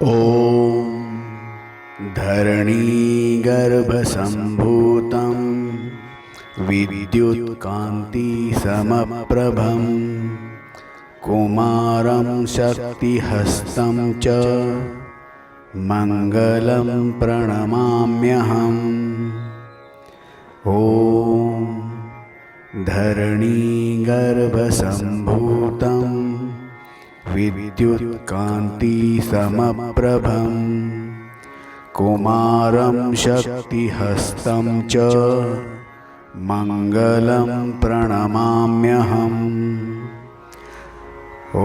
ॐ धरणीगर्भसम्भूतं विद्युत्कान्तिसमप्रभं कुमारं शक्तिहस्तं च मङ्गलं प्रणमाम्यहम्। ॐ धरणीगर्भसम्भूतं विद्युत्कान्तिसमप्रभं कुमारं शक्तिहस्तं च मङ्गलं प्रणमाम्यहम्। ॐ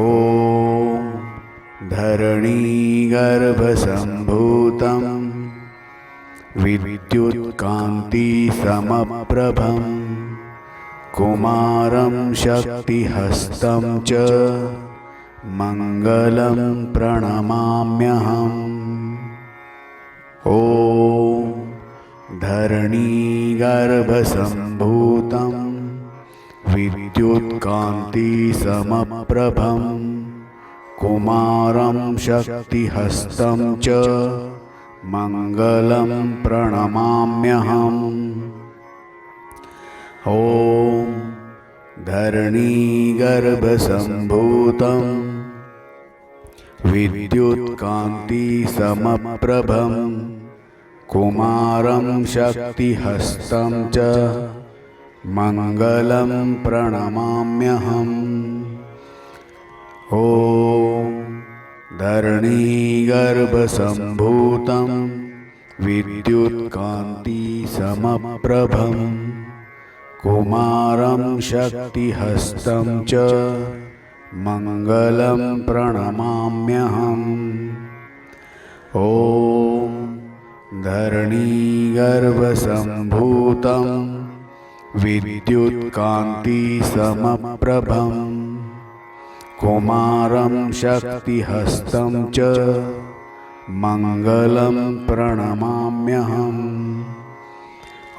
धरणीगर्भसम्भूतं विद्युत्कान्तिसमप्रभं कुमारं शक्तिहस्तं च मङ्गलं प्रणमाम्यहम्। ॐ धरणीगर्भसम्भूतं विद्युत्कान्तिसमप्रभं कुमारं शक्तिहस्तं च मङ्गलं प्रणमाम्यहम्। ॐ धरणीगर्भसम्भूतं विद्युत्कान्तिसमप्रभं कुमारं शक्तिहस्तं च मङ्गलं प्रणमाम्यहम्। ॐ धरणीगर्भसम्भूतं विद्युत्कान्तिसमप्रभं कुमारं शक्तिहस्तं च मङ्गलं प्रणमाम्यहम्। ॐ धरणीगर्भसम्भूतं विद्युत्कान्तिसमप्रभं कुमारं शक्तिहस्तं च मङ्गलं प्रणमाम्यहम्।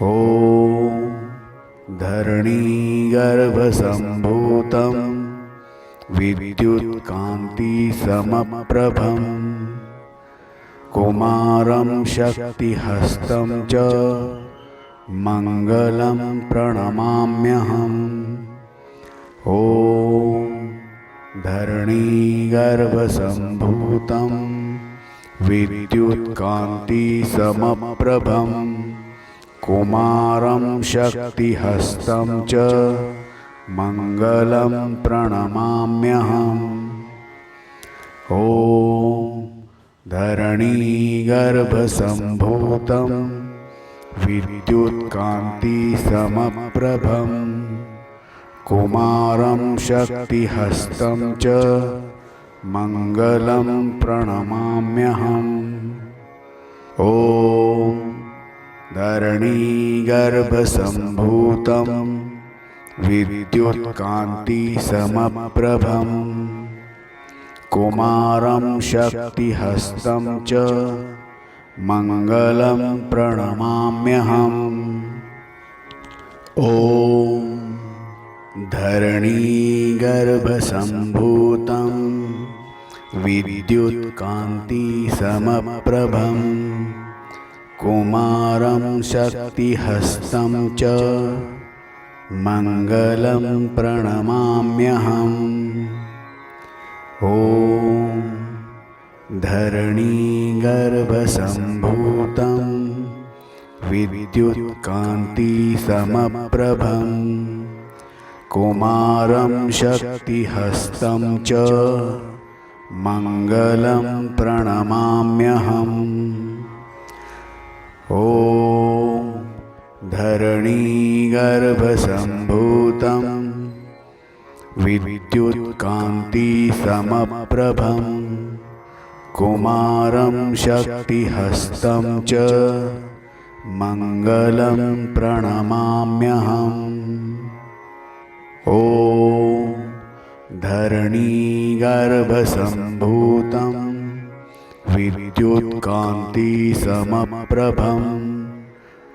ॐ धरणीगर्भसम्भूतं विद्युत्कान्तिसमप्रभं कुमारं शक्तिहस्तं च मङ्गलं प्रणमाम्यहम्। ॐ धरणीगर्भसम्भूतं विद्युत्कान्तिसमप्रभं कुमारं शक्तिहस्तं च मङ्गलं प्रणमाम्यहम्। ॐ धरणीगर्भसम्भूतं विद्युत्कान्तिसमप्रभं कुमारं शक्तिहस्तं च मङ्गलं प्रणमाम्यहम्। ॐ धरणीगर्भसम्भूतं विद्युत्कान्तिसमप्रभं कुमारं शक्तिहस्तं च मङ्गलं प्रणमाम्यहम्। ॐ धरणीगर्भसम्भूतं विद्युत्कान्तिसमप्रभं कुमारं शक्तिहस्तं च मङ्गलं प्रणमाम्यहम्। ॐ धरणीगर्भसम्भूतं विद्युत्कान्तिसमप्रभं कुमारं शक्तिहस्तं च मङ्गलं प्रणमाम्यहम्। ॐ धरणीगर्भसम्भूतं विद्युत्कान्तिसमप्रभं कुमारं शक्तिहस्तं च मङ्गलं प्रणमाम्यहम्। ॐ धरणीगर्भसम्भूतं विद्युत्कान्तिसमप्रभं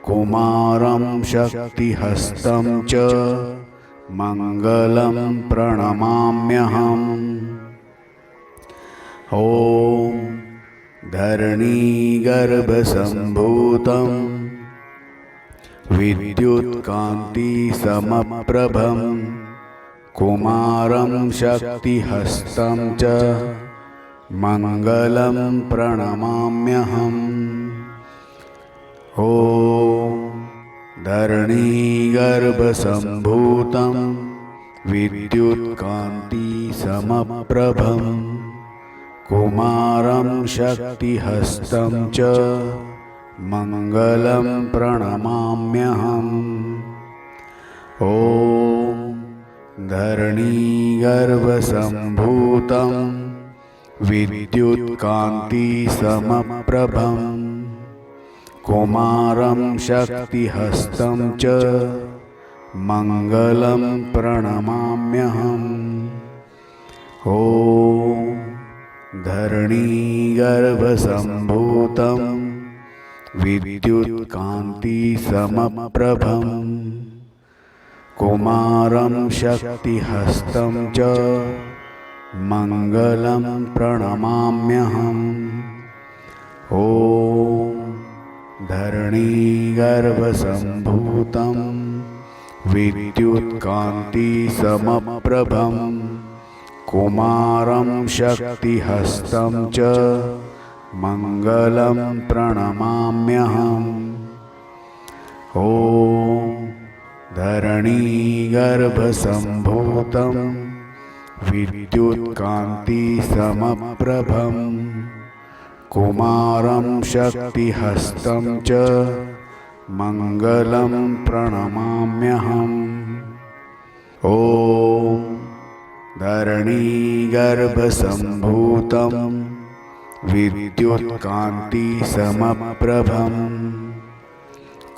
कुमारं शक्तिहस्तं च मङ्गलं प्रणमाम्यहम्। ॐ धरणीगर्भसम्भूतं विद्युत्कान्तिसमप्रभं कुमारं शक्तिहस्तं च मङ्गलं प्रणमाम्यहम्। ॐ धरणीगर्भसम्भूतं विद्युत्कान्तिसमप्रभं कुमारं शक्तिहस्तं च मङ्गलं प्रणमाम्यहम्। ॐ धरणीगर्भसम्भूतं विद्युत्कान्तिसमप्रभं कुमारं शक्तिहस्तं च मङ्गलं प्रणमाम्यहम्। ॐ धरणीगर्भसम्भूतं विद्युत्कान्तिसमप्रभं कुमारं शक्तिहस्तं च मङ्गलं प्रणमाम्यहम्। ॐ धरणीगर्भसम्भूतं विद्युत्कान्तिसमप्रभं कुमारं शक्तिहस्तं च मङ्गलं प्रणमाम्यहम्। ॐ धरणीगर्भसम्भूतं विद्युत्कान्तिसमप्रभं कुमारं शक्तिहस्तं च मङ्गलं प्रणमाम्यहम्। ॐ धरणीगर्भसम्भूतं विद्युत्कान्तिसमप्रभं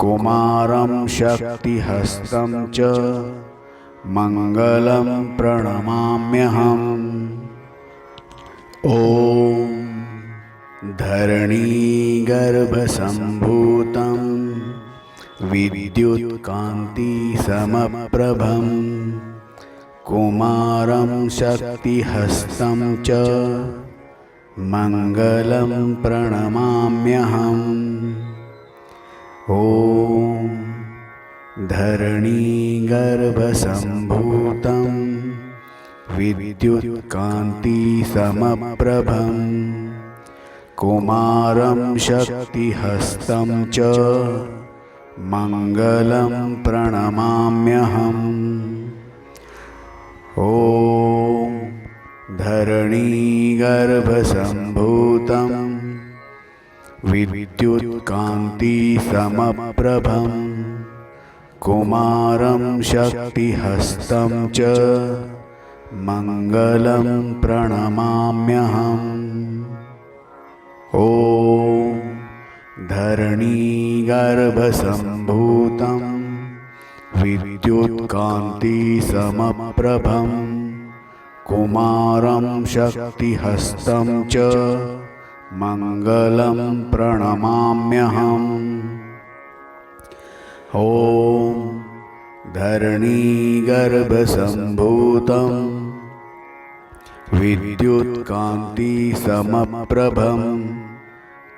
कुमारं शक्तिहस्तं च मङ्गलं प्रणमाम्यहम्। ॐ धरणीगर्भसम्भूतं विद्युत्कान्तिसमप्रभं कुमारं शक्तिहस्तं च मङ्गलं प्रणमाम्यहम्। ॐ धरणीगर्भसम्भूतं विद्युत्कान्तिसमप्रभं कुमारं शक्तिहस्तं च मङ्गलं प्रणमाम्यहम्। ॐ धरणीगर्भसम्भूतं विद्युत्कान्तिसमप्रभं कुमारं शक्तिहस्तं च मङ्गलं प्रणमाम्यहम्। ॐ धरणीगर्भसम्भूतं विद्युत्कान्तिसमप्रभं कुमारं शक्तिहस्तं च मङ्गलं प्रणमाम्यहम्। ॐ धरणीगर्भसम्भूतं विद्युत्कान्तिसमप्रभं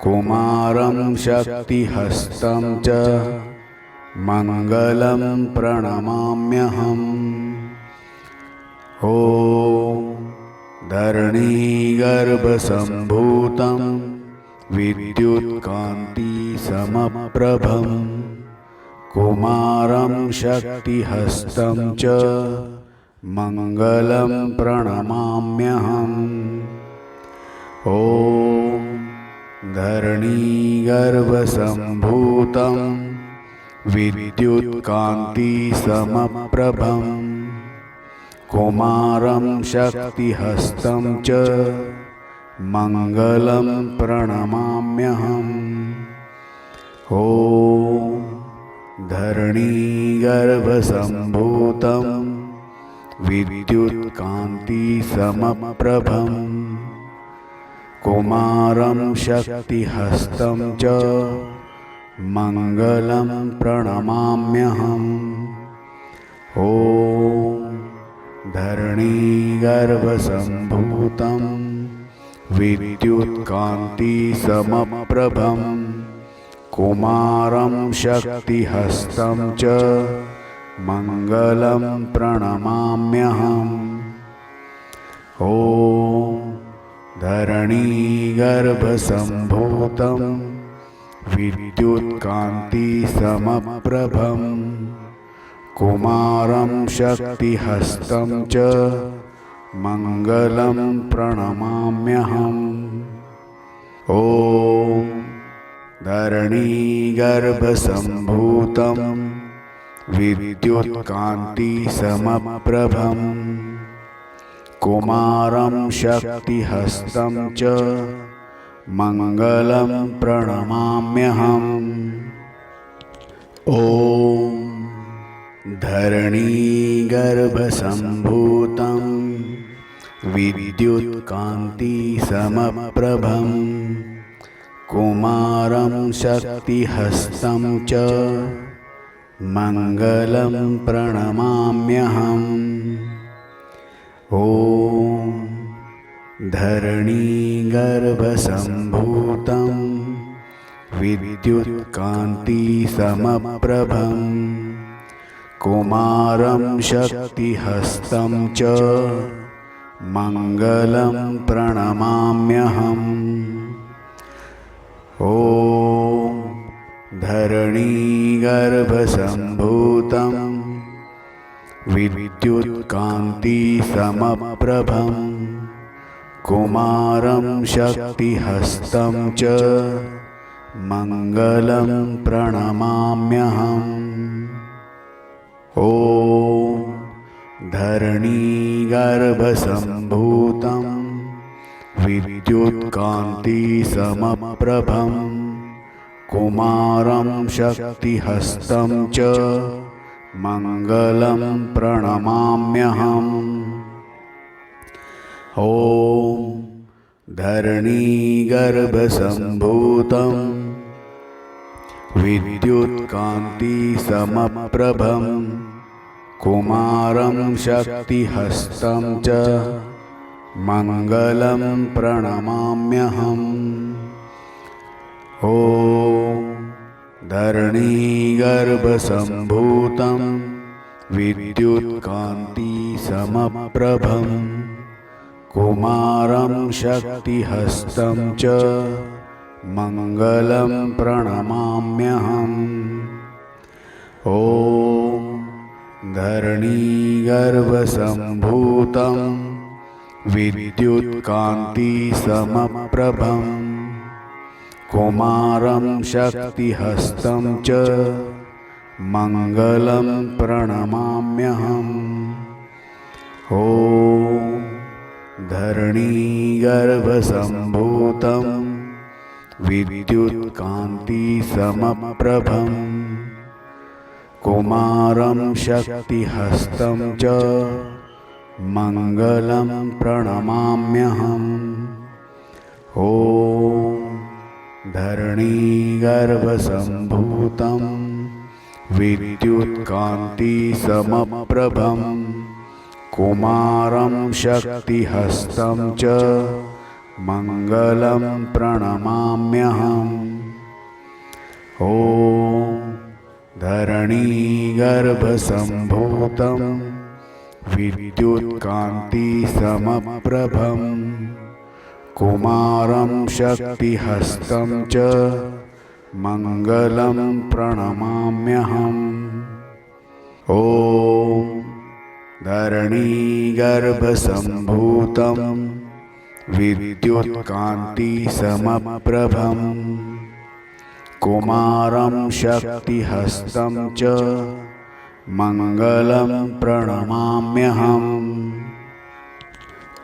कुमारं शक्तिहस्तं च मङ्गलं प्रणमाम्यहम्। ॐ धरणीगर्भसम्भूतं विद्युत्कान्तिसमप्रभं कुमारं शक्तिहस्तं च मङ्गलं प्रणमाम्यहम्। ॐ धरणीगर्भसम्भूतं विद्युत्कान्तिसमप्रभं कुमारं शक्तिहस्तं च मङ्गलं प्रणमाम्यहम्। ॐ धरणीगर्भसम्भूतं विद्युत्कान्तिसमप्रभं कुमारं शक्तिहस्तं च मङ्गलं प्रणमाम्यहम्। ॐ धरणीगर्भसम्भूतं विद्युत्कान्तिसमप्रभं कुमारं शक्तिहस्तं च मङ्गलं प्रणमाम्यहम्। ॐ धरणीगर्भसम्भूतं विद्युत्कान्तिसमप्रभं कुमारं शक्तिहस्तं च मङ्गलं प्रणमाम्यहम्। ॐ धरणीगर्भसम्भूतं विद्युत्कान्तिसमप्रभं कुमारं शक्तिहस्तं च मङ्गलं प्रणमाम्यहम्। ॐ धरणीगर्भसम्भूतं विद्युत्कान्तिसमप्रभं कुमारं शक्तिहस्तं च मङ्गलं प्रणमाम्यहम्। ॐ धरणीगर्भसम्भूतं विद्युत्कान्तिसमप्रभं कुमारं शक्तिहस्तं च मङ्गलं प्रणमाम्यहम्। ॐ धरणीगर्भसम्भूतं विद्युत्कान्तिसमप्रभं कुमारं शक्तिहस्तं च मङ्गलं प्रणमाम्यहम्। ॐ धरणीगर्भसम्भूतं विद्युत्कान्तिसमप्रभं कुमारं शक्तिहस्तं च मङ्गलं प्रणमाम्यहम्। ॐ धरणीगर्भसम्भूतं विद्युत्कान्तिसमप्रभं कुमारं शक्तिहस्तं च मङ्गलं प्रणमाम्यहम्। ॐ धरणीगर्भसम्भूतं विद्युत्कान्तिसमप्रभं कुमारं शक्तिहस्तं च मङ्गलं प्रणमाम्यहम्। ॐ धरणीगर्भसम्भूतं विद्युत्कान्तिसमप्रभं कुमारं शक्तिहस्तं च मङ्गलं प्रणमाम्यहम्। ॐ धरणीगर्भसम्भूतं विद्युत्कान्तिसमप्रभं कुमारं शक्तिहस्तं च मङ्गलं प्रणमाम्यहम्। ॐ धरणीगर्भसम्भूतं विद्युत्कान्तिसमप्रभं कुमारं शक्तिहस्तं च मङ्गलं प्रणमाम्यहम्। ॐ धरणीगर्भसम्भूतं विद्युत्कान्तिसमप्रभं कुमारं शक्तिहस्तं च मङ्गलं प्रणमाम्यहम्। ॐ धरणीगर्भसम्भूतं विद्युत्कान्तिसमप्रभं कुमारं शक्तिहस्तं च मङ्गलं प्रणमाम्यहम्।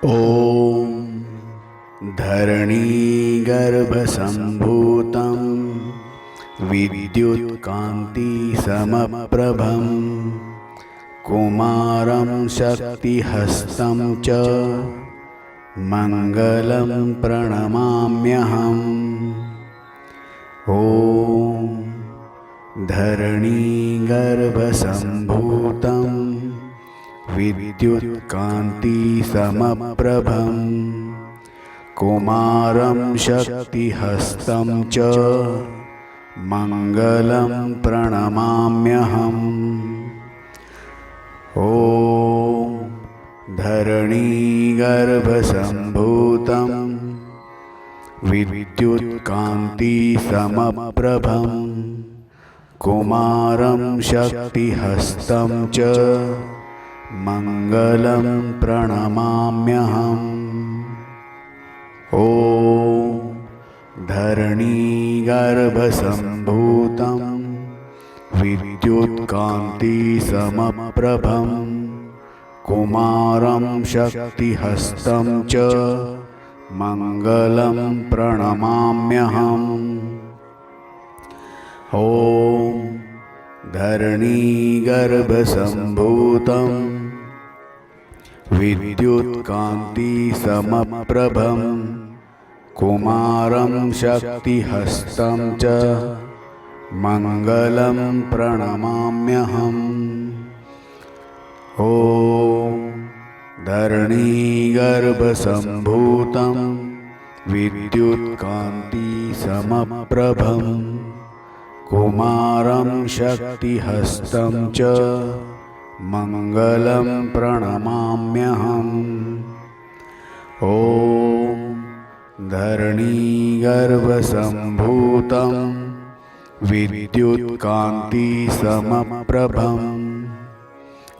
ॐ धरणीगर्भसम्भूतं विद्युत्कान्तिसमप्रभं कुमारं शक्तिहस्तं च मङ्गलं प्रणमाम्यहम्। ॐ धरणीगर्भसम्भूतं विद्युत्कान्तिसमप्रभं कुमारं शक्तिहस्तं च मङ्गलं प्रणमाम्यहम्। ॐ धरणीगर्भसम्भूतं विद्युत्कान्तिसमप्रभं कुमारं शक्तिहस्तं च मङ्गलं प्रणमाम्यहम्। ॐ धरणीगर्भसम्भूतं विद्युत्कान्तिसमप्रभं कुमारं शक्तिहस्तं च मङ्गलं प्रणमाम्यहम्। ॐ धरणीगर्भसम्भूतं विद्युत्कान्तिसमप्रभं कुमारं शक्तिहस्तं च मङ्गलं प्रणमाम्यहम्। ॐ धरणीगर्भसम्भूतं विद्युत्कान्तिसमप्रभं कुमारं शक्तिहस्तं च मङ्गलं प्रणमाम्यहम्। ॐ धरणीगर्भसम्भूतं विद्युत्कान्तिसमप्रभं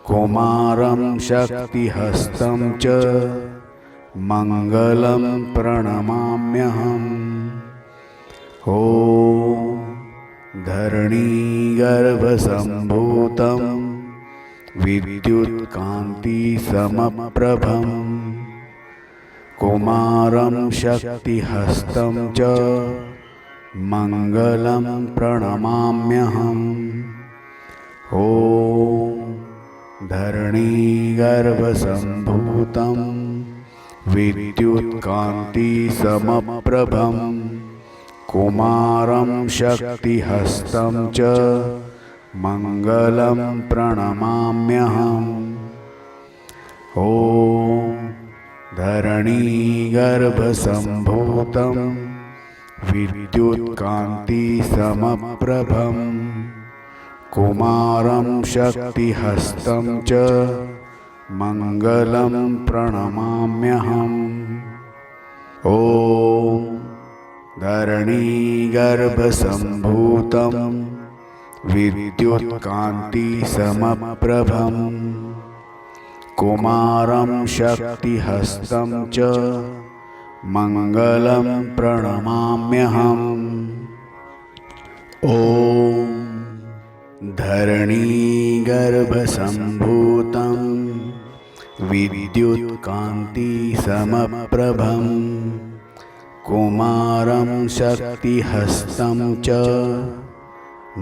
कुमारं शक्तिहस्तं च मङ्गलं प्रणमाम्यहम्। ॐ धरणीगर्भसम्भूतं विद्युत्कान्तिसमप्रभं कुमारं शक्तिहस्तं च मङ्गलं प्रणमाम्यहम्। ॐ धरणीगर्भसम्भूतं विद्युत्कान्तिसमप्रभं कुमारं शक्तिहस्तं च मङ्गलं प्रणमाम्यहम्। ॐ धरणीगर्भसम्भूतं विद्युत्कान्तिसमप्रभं कुमारं शक्तिहस्तं च मङ्गलं प्रणमाम्यहम्। ॐ धरणीगर्भसम्भूतं विद्युत्कान्तिसमप्रभं कुमारं शक्तिहस्तं च मङ्गलं प्रणमाम्यहम्। ॐ धरणीगर्भसम्भूतं विद्युत्कान्तिसमप्रभं कुमारं शक्तिहस्तं च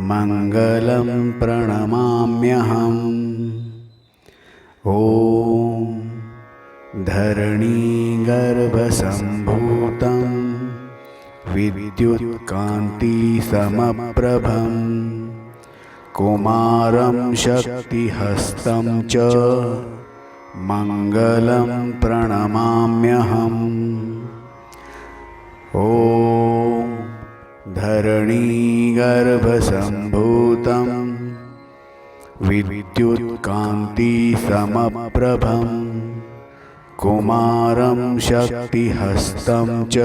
मङ्गलं प्रणमाम्यहम्। ॐ धरणीगर्भसम्भूतं विद्युत्कान्तिसमप्रभं कुमारं शक्तिहस्तं च मङ्गलं प्रणमाम्यहम्। ॐ धरणीगर्भसम्भूतं विद्युत्कान्तिसमप्रभं कुमारं शक्तिहस्तं च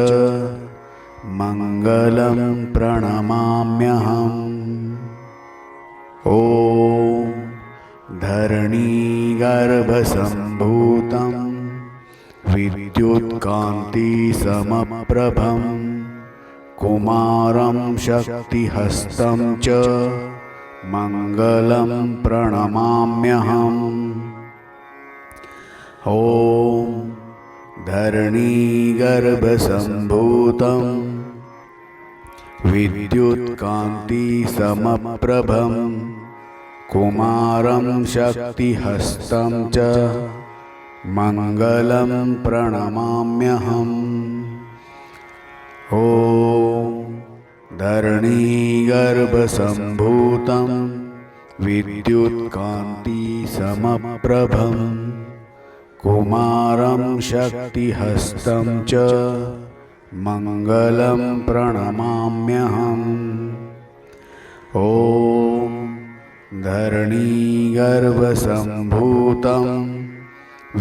मङ्गलं प्रणमाम्यहम्। ॐ धरणीगर्भसम्भूतं विद्युत्कान्तिसमप्रभं कुमारं शक्तिहस्तं च मङ्गलं प्रणमाम्यहम्। ॐ धरणीगर्भसम्भूतं विद्युत्कान्तिसमप्रभं कुमारं शक्तिहस्तं च मङ्गलं प्रणमाम्यहम्। ॐ धरणीगर्भसम्भूतं विद्युत्कान्तिसमप्रभं कुमारं शक्तिहस्तं च मङ्गलं प्रणमाम्यहम्। ॐ धरणीगर्भसम्भूतं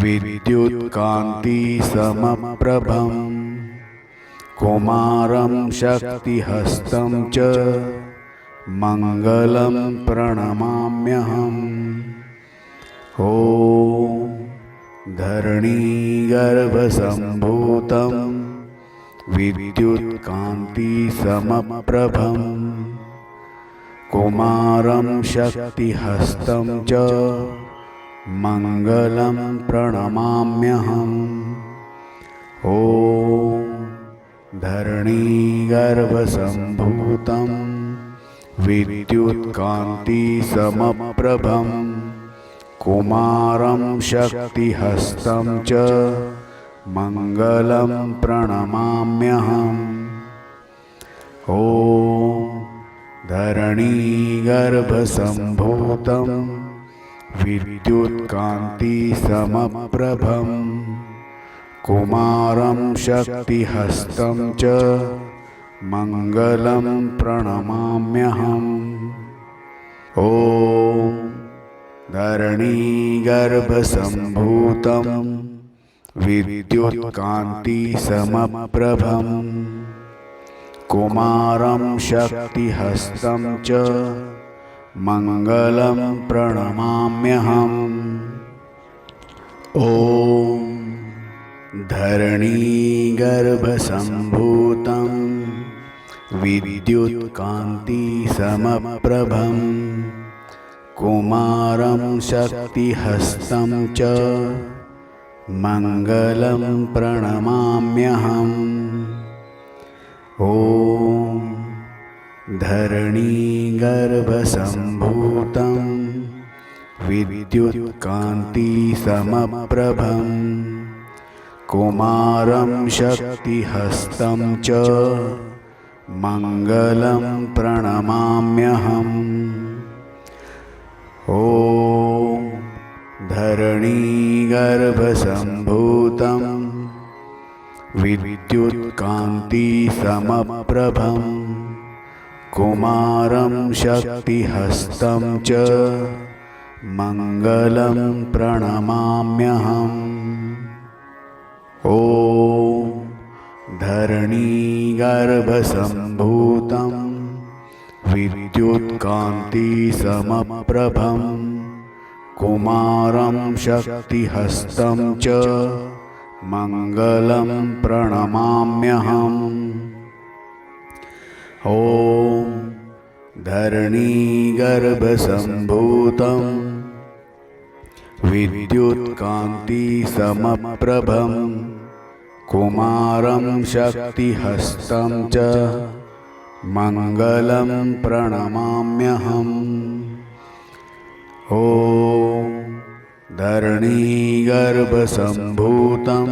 विद्युत्कान्तिसमप्रभं कुमारं शक्तिहस्तं च मङ्गलं प्रणमाम्यहम्। ॐ धरणीगर्भसम्भूतं विद्युत्कान्तिसमप्रभं कुमारं शक्तिहस्तं च मङ्गलं प्रणमाम्यहम्। ॐ धरणीगर्भसम्भूतं विद्युत्कान्तिसमप्रभं कुमारं शक्तिहस्तं च मङ्गलं प्रणमाम्यहम्। ॐ धरणीगर्भसम्भूतं विद्युत्कान्तिसमप्रभं कुमारं शक्तिहस्तं च मङ्गलं प्रणमाम्यहम्। ॐ धरणीगर्भसम्भूतं विद्युत्कान्तिसमप्रभं कुमारं शक्तिहस्तं च मङ्गलं प्रणमाम्यहम्। ॐ धरणीगर्भसम्भूतं विद्युत्कान्तिसमप्रभं कुमारं शक्तिहस्तं च मङ्गलं प्रणमाम्यहम्। ॐ धरणीगर्भसम्भूतं विद्युत्कान्तिसमप्रभं कुमारं शक्तिहस्तं च मङ्गलं प्रणमाम्यहम्। ॐ धरणीगर्भसम्भूतं विद्युत्कान्तिसमप्रभं कुमारं शक्तिहस्तं च मङ्गलं प्रणमाम्यहम्। ॐ धरणीगर्भसम्भूतं विद्युत्कान्तिसमप्रभं कुमारं शक्तिहस्तं च मङ्गलं प्रणमाम्यहम्। ॐ धरणीगर्भसम्भूतं विद्युत्कान्तिसमप्रभं कुमारं शक्तिहस्तं च मङ्गलं प्रणमाम्यहम्। ॐ धरणीगर्भसम्भूतं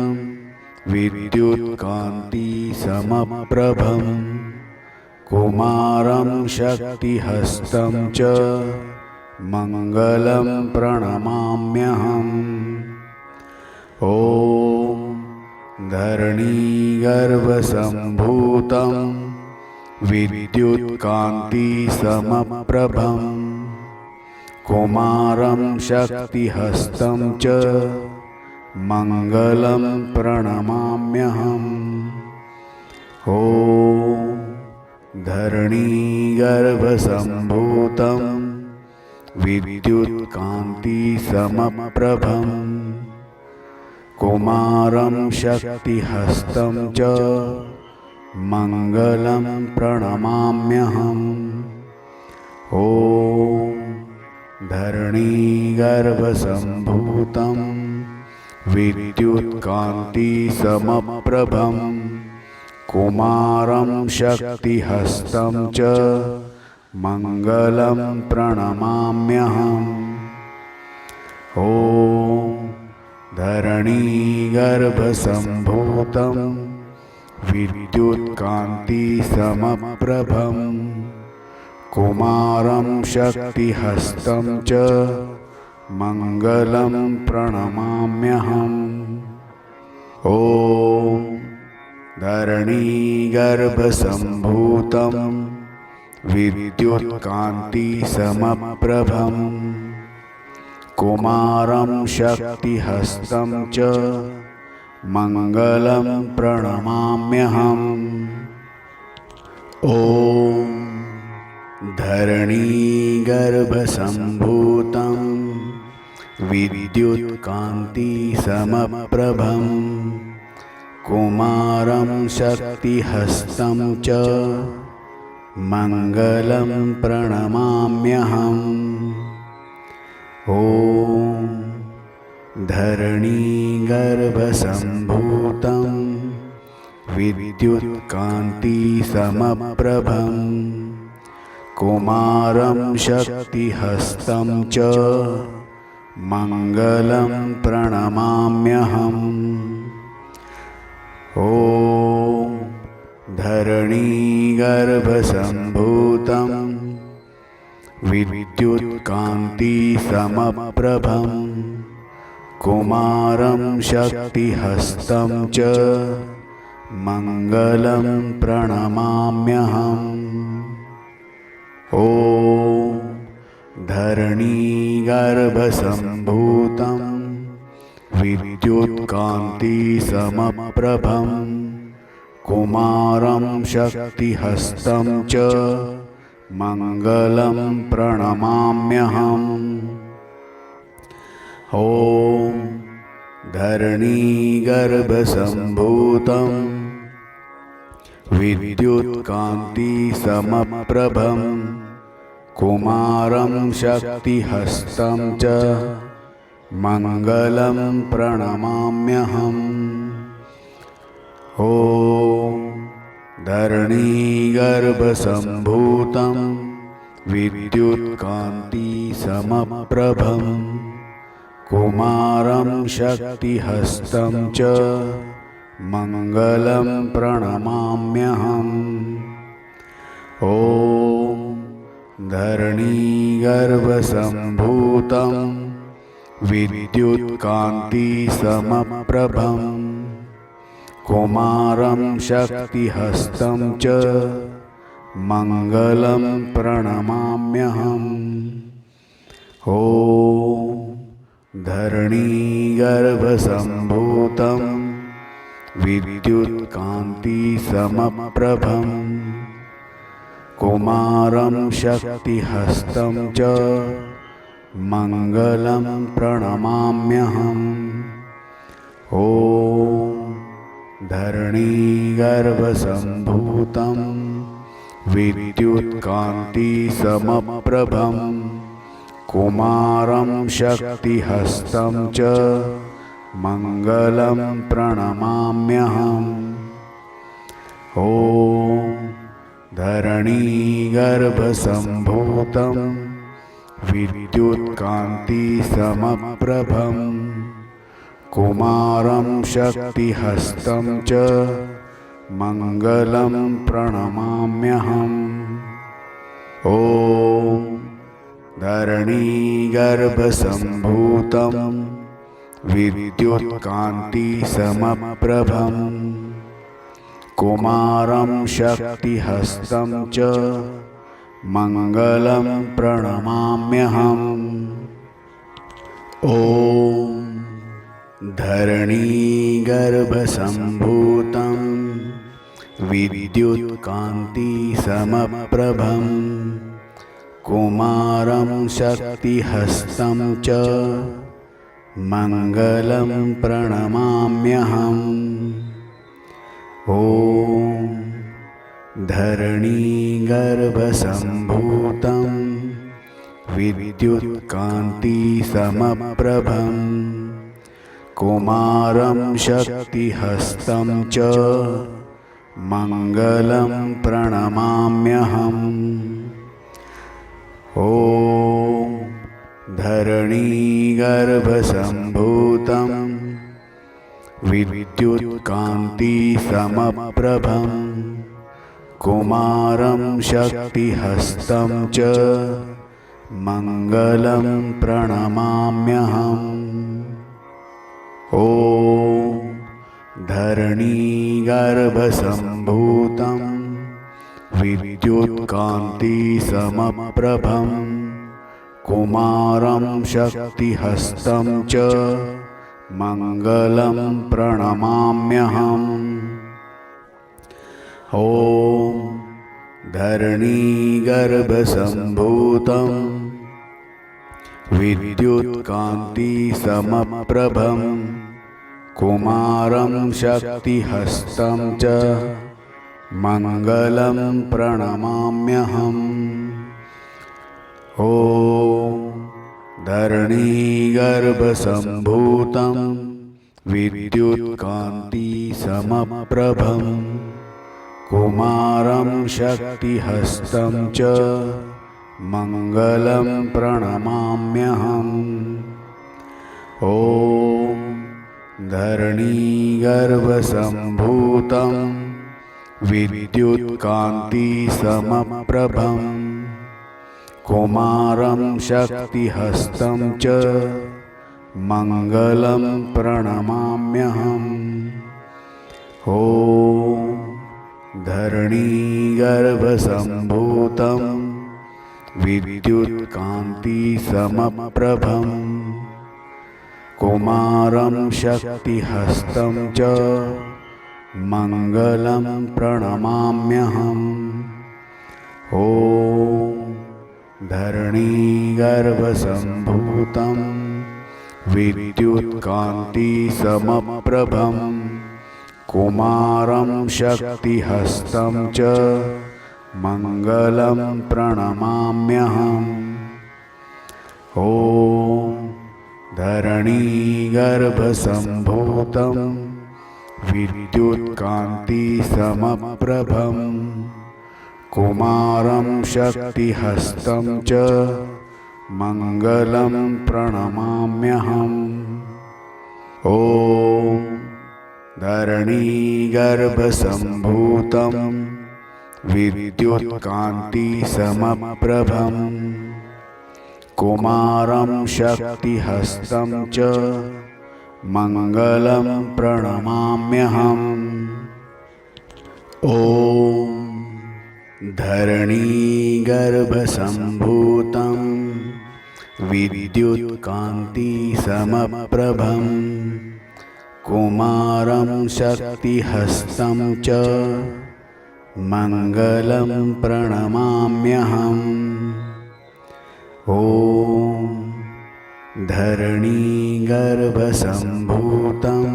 विद्युत्कान्तिसमप्रभं कुमारं शक्तिहस्तं च मङ्गलं प्रणमाम्यहम्। ॐ धरणीगर्भसम्भूतं विद्युत्कान्तिसमप्रभं कुमारं शक्तिहस्तं च मङ्गलं प्रणमाम्यहम्। ॐ धरणीगर्भसम्भूतं विद्युत्कान्तिसमप्रभं कुमारं शक्तिहस्तं च मङ्गलं प्रणमाम्यहम्। ॐ धरणीगर्भसम्भूतं विद्युत्कान्तिसमप्रभं कुमारं शक्तिहस्तं च मङ्गलं प्रणमाम्यहम्। ॐ धरणीगर्भसम्भूतं विद्युत्कान्तिसमप्रभं कुमारं शक्तिहस्तं च मङ्गलं प्रणमाम्यहम्। ॐ धरणीगर्भसम्भूतं विद्युत्कान्तिसमप्रभं कुमारं शक्तिहस्तं च मङ्गलं प्रणमाम्यहम्। ॐ धरणीगर्भसम्भूतं विद्युत्कान्तिसमप्रभं कुमारं शक्तिहस्तं च मङ्गलं प्रणमाम्यहम्। ॐ धरणीगर्भसम्भूतं विद्युत्कान्तिसमप्रभं कुमारं शक्तिहस्तं च मङ्गलं प्रणमाम्यहम्। ॐ धरणीगर्भसम्भूतं विद्युत्कान्तिसमप्रभं कुमारं शक्तिहस्तं च मङ्गलं प्रणमाम्यहम्। ॐ धरणीगर्भसम्भूतं विद्युत्कान्तिसमप्रभं कुमारं शक्तिहस्तं च मङ्गलं प्रणमाम्यहम्। ॐ धरणीगर्भसम्भूतं विद्युत्कान्तिसमप्रभं कुमारं शक्तिहस्तं च मङ्गलं प्रणमाम्यहम्। ॐ धरणीगर्भसम्भूतं विद्युत्कान्तिसमप्रभं कुमारं शक्तिहस्तं च मङ्गलं प्रणमाम्यहम्। ॐ धरणीगर्भसम्भूतं विद्युत्कान्तिसमप्रभं कुमारं शक्तिहस्तं च मङ्गलं प्रणमाम्यहम्। ॐ धरणीगर्भसम्भूतं विद्युत्कान्तिसमप्रभं कुमारं शक्तिहस्तं च मङ्गलं प्रणमाम्यहम्। ॐ धरणीगर्भसम्भूतं विद्युत्कान्तिसमप्रभं कुमारं शक्तिहस्तं च मङ्गलं प्रणमाम्यहम्। ॐ धरणीगर्भसम्भूतं विद्युत्कान्तिसमप्रभं कुमारं शक्तिहस्तं च मङ्गलं प्रणमाम्यहम्। ॐ धरणीगर्भसम्भूतं विद्युत्कान्तिसमप्रभं कुमारं शक्तिहस्तं च मङ्गलं प्रणमाम्यहम्। ॐ धरणीगर्भसम्भूतं विद्युत्कान्तिसमप्रभं कुमारं शक्तिहस्तं च मङ्गलं प्रणमाम्यहम्। ॐ धरणीगर्भसम्भूतं विद्युत्कान्तिसमप्रभं कुमारं शक्तिहस्तं च मङ्गलं प्रणमाम्यहम्। ॐ धरणीगर्भसम्भूतं विद्युत्कान्तिसमप्रभं कुमारं शक्तिहस्तं च मङ्गलं प्रणमाम्यहम्। ॐ धरणीगर्भसम्भूतं विद्युत्कान्तिसमप्रभं कुमारं शक्तिहस्तं च मङ्गलं प्रणमाम्यहम्। ॐ धरणीगर्भसम्भूतं विद्युत्कान्तिसमप्रभं कुमारं शक्तिहस्तं च मङ्गलं प्रणमाम्यहम्। ॐ धरणीगर्भसम्भूतं विद्युत्कान्तिसमप्रभं कुमारं शक्तिहस्तं च मङ्गलं प्रणमाम्यहम्। ॐ धरणीगर्भसम्भूतं विद्युत्कान्तिसमप्रभं कुमारं शक्तिहस्तं च मङ्गलं प्रणमाम्यहम्। ॐ धरणीगर्भसम्भूतं विद्युत्कान्तिसमप्रभं कुमारं शक्तिहस्तं च मङ्गलं प्रणमाम्यहम्। ॐ धरणीगर्भसम्भूतं विद्युत्कान्तिसमप्रभं कुमारं शक्तिहस्तं च मङ्गलं प्रणमाम्यहम्। ॐ धरणीगर्भसम्भूतं विद्युत्कान्तिसमप्रभं कुमारं शक्तिहस्तं च मङ्गलं प्रणमाम्यहम्। ॐ धरणीगर्भसम्भूतं विद्युत्कान्तिसमप्रभं कुमारं शक्तिहस्तं च मङ्गलं प्रणमाम्यहम्। ॐ धरणीगर्भसम्भूतं विद्युत्कान्तिसमप्रभं कुमारं शक्तिहस्तं च मङ्गलं प्रणमाम्यहम्। ॐ धरणीगर्भसम्भूतं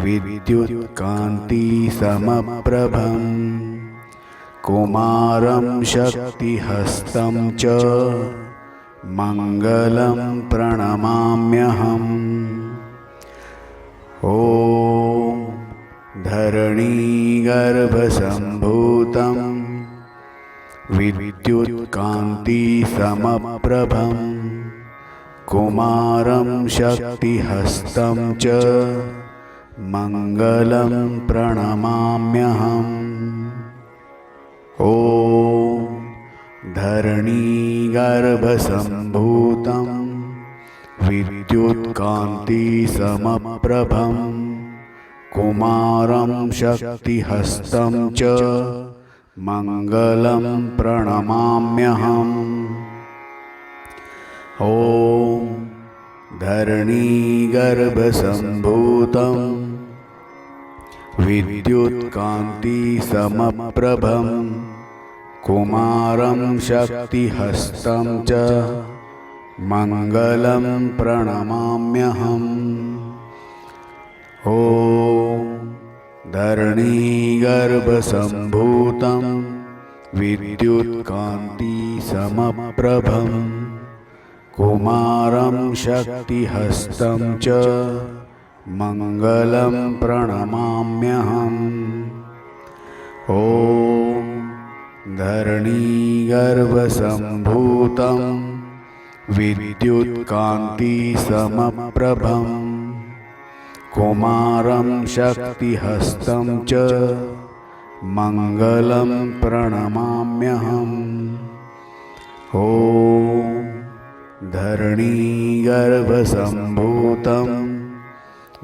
विद्युत्कान्तिसमप्रभं कुमारं शक्तिहस्तं च मङ्गलं प्रणमाम्यहम्। ॐ धरणीगर्भसम्भूतं विद्युत्कान्तिसमप्रभं कुमारं शक्तिहस्तं च मङ्गलं प्रणमाम्यहम्। ॐ धरणीगर्भसम्भूतं विद्युत्कान्तिसमप्रभं कुमारं शक्तिहस्तं च मङ्गलं प्रणमाम्यहम्। ॐ धरणीगर्भसम्भूतं विद्युत्कान्तिसमप्रभं कुमारं शक्तिहस्तं च मङ्गलं प्रणमाम्यहम्। ॐ धरणीगर्भसम्भूतं विद्युत्कान्तिसमप्रभं कुमारं शक्तिहस्तं च मङ्गलं प्रणमाम्यहम्। ॐ धरणीगर्भसम्भूतं विद्युत्कान्तिसमप्रभं कुमारं शक्तिहस्तं च मङ्गलं प्रणमाम्यहम्। ॐ धरणीगर्भसम्भूतं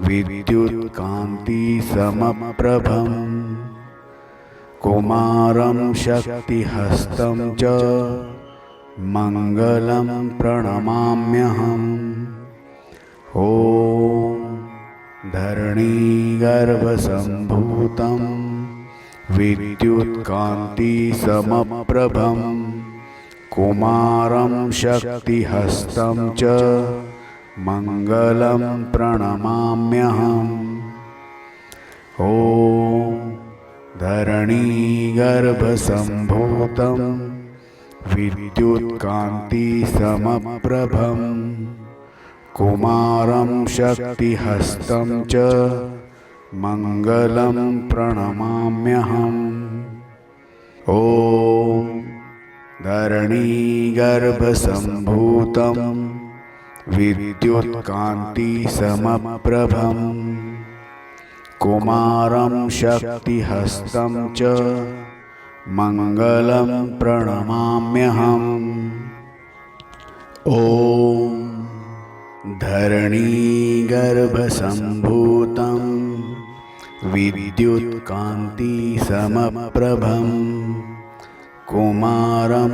विद्युत्कान्तिसमप्रभं कुमारं शक्तिहस्तं च मङ्गलं प्रणमाम्यहम्। ॐ धरणीगर्भसम्भूतं विद्युत्कान्तिसमप्रभं कुमारं शक्तिहस्तं च मङ्गलं प्रणमाम्यहम्। ॐ धरणीगर्भसम्भूतं विद्युत्कान्तिसमप्रभं कुमारं शक्तिहस्तं च मङ्गलं प्रणमाम्यहम्। ॐ धरणीगर्भसम्भूतं विद्युत्कान्तिसमप्रभं कुमारं शक्तिहस्तं च मङ्गलं प्रणमाम्यहम्। ॐ धरणीगर्भसम्भूतं विद्युत्कान्तिसमप्रभं कुमारं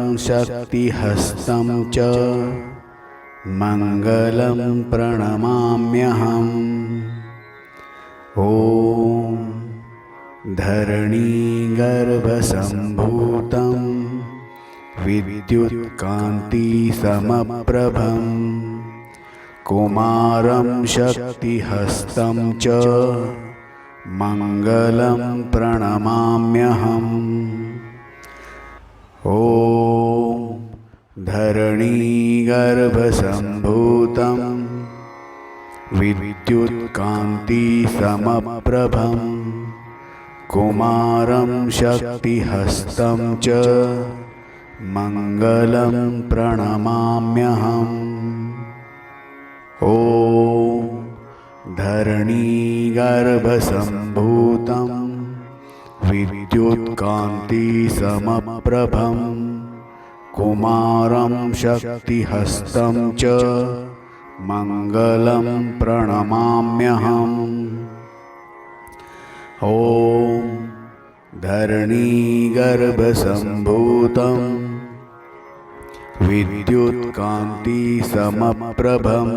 शक्तिहस्तं च मङ्गलं प्रणमाम्यहम्। ॐ धरणीगर्भसम्भूतं विद्युत्कान्तिसमप्रभं कुमारं शक्तिहस्तं च मङ्गलं प्रणमाम्यहम्। ॐ धरणीगर्भसम्भूतं विद्युत्कान्तिसमप्रभं कुमारं शक्तिहस्तं च मङ्गलं प्रणमाम्यहम्। ॐ धरणीगर्भसम्भूतं विद्युत्कान्तिसमप्रभं कुमारं शक्तिहस्तं च मङ्गलं प्रणमाम्यहम्। ॐ धरणीगर्भसम्भूतं विद्युत्कान्तिसमप्रभं कुमारं शक्तिहस्तं च मङ्गलं प्रणमाम्यहम्। ॐ धरणीगर्भसम्भूतं विद्युत्कान्तिसमप्रभं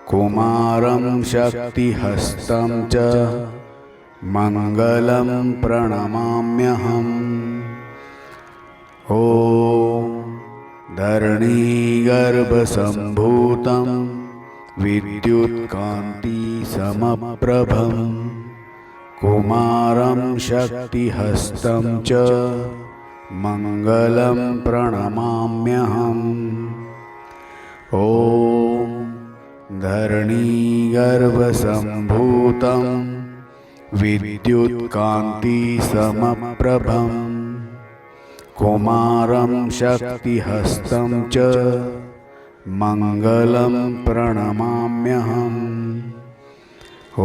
कुमारं शक्तिहस्तं च मङ्गलं प्रणमाम्यहम्। ॐ धरणीगर्भसम्भूतं विद्युत्कान्तिसमप्रभं कुमारं शक्तिहस्तं च मङ्गलं प्रणमाम्यहम्। ॐ धरणीगर्भसम्भूतं विद्युत्कान्तिसमप्रभं कुमारं शक्तिहस्तं च मङ्गलं प्रणमाम्यहम्। ॐ धरणीगर्भसम्भूतं विद्युत्कान्तिसमप्रभं कुमारं शक्तिहस्तं च मङ्गलं प्रणमाम्यहम्। ॐ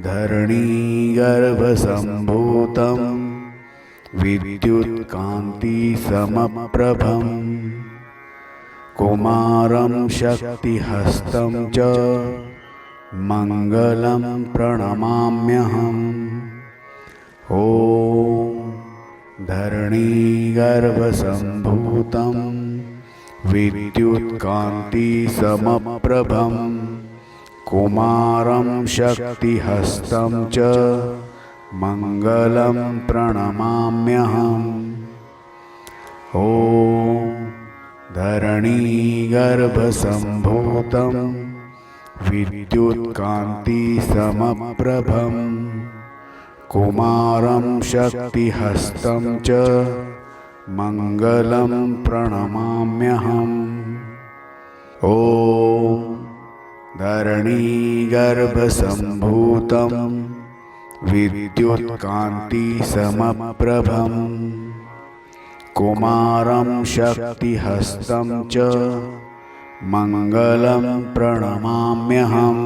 धरणीगर्भसम्भूतं विद्युत्कान्तिसमप्रभं कुमारं शक्तिहस्तं च मङ्गलं प्रणमाम्यहम्। ॐ धरणीगर्भसम्भूतं विद्युत्कान्तिसमप्रभं कुमारं शक्तिहस्तं च मङ्गलं प्रणमाम्यहम्। ॐ धरणीगर्भसम्भूतं विद्युत्कान्तिसमप्रभं कुमारं शक्तिहस्तं च मङ्गलं प्रणमाम्यहम्। ॐ धरणीगर्भसम्भूतं विद्युत्कान्तिसमप्रभं कुमारं शक्तिहस्तं च मङ्गलं प्रणमाम्यहम्। ॐ धरणीगर्भसम्भूतं विद्युत्कान्तिसमप्रभं कुमारं शक्तिहस्तं च मङ्गलं प्रणमाम्यहम्।